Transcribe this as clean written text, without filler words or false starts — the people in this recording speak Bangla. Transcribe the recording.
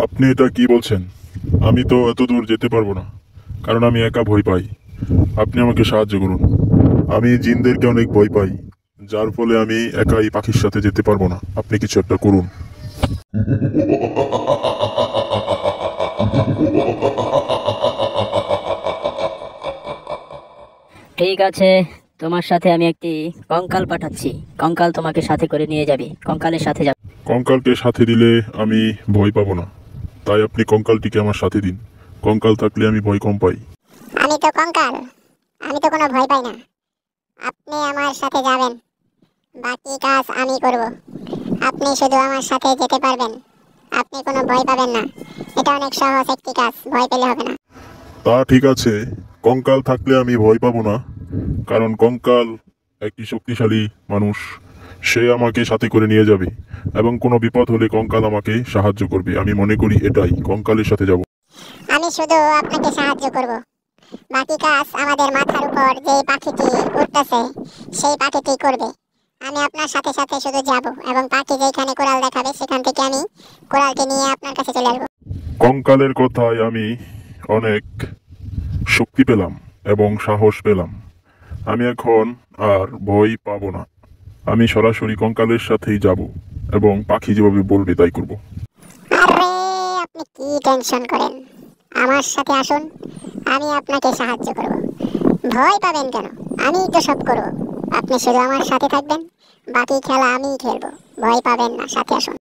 আপনি এটা কি বলছেন? আমি তো এত দূর যেতে পারবো না, কারণ আমি একা ভয় পাই। আপনি আমাকে সাহায্য করুন। আমি জিনদেরকে অনেক ভয় পাই, যার ফলে আমি একাই পাখির সাথে যেতে পারবো না। আপনি কিছু একটা করুন। ঠিক আছে, তোমার সাথে আমি একটি কঙ্কাল পাঠাচ্ছি। কঙ্কাল তোমাকে সাথে করে নিয়ে যাবে, কঙ্কালের সাথে যাবে। কঙ্কালকে সাথে দিলে আমি ভয় পাবো না, তাই আপনি কঙ্কালটিকে আমার সাথে দিন। কঙ্কাল থাকলে আমি ভয় কম পাই। আমি তো কঙ্কাল, আমি তো কোনো ভয় পাই না। আপনি আমার সাথে যাবেন, বাকি কাজ আমি করব। আপনি শুধু আমার সাথে যেতে পারবেন, আপনি কোনো ভয় পাবেন না। এটা অনেক সহজ একটি কাজ, ভয় পেলে হবে না। তা ঠিক আছে, কঙ্কাল থাকলে আমি ভয় পাবো না, কারণ কঙ্কাল একটি শক্তিশালী মানুষ। সে আমাকে সাথে করে নিয়ে যাবে এবং কোনো বিপদ হলে কঙ্কাল আমাকে সাহায্য করবে। আমি মনে করি এটাই, কঙ্কালের সাথে যাব। আমি শুধু আপনাকে সাহায্য করব, বাকি কাজ আমাদের মাথার উপর যে পাখিটি উঠতেছে সেই পাখিটি করবে। আমি আপনার সাথে সাথে শুধু যাব এবং পাখি যেখানে কোরাল দেখাবে সেখান থেকে আমি কোরালকে নিয়ে আপনার কাছে চলে আসবো। কঙ্কালের কথায় আমি অনেক শক্তি পেলাম এবং সাহস পেলাম। আমি এখন আর ভয় পাবো না। আমি সরাসরি কঙ্কালের সাথেই যাব এবং পাখি যেভাবে বলবে তাই করব। আরে, আপনি কি টেনশন করেন? আমার সাথে আসুন, আমি আপনাকে সাহায্য করব। ভয় পাবেন কেন? আমিই তো সব করব। আপনি শুধু আমার সাথে থাকবেন, বাকি খেলা আমিই খেলবো। ভয় পাবেন না, সাথে আসুন।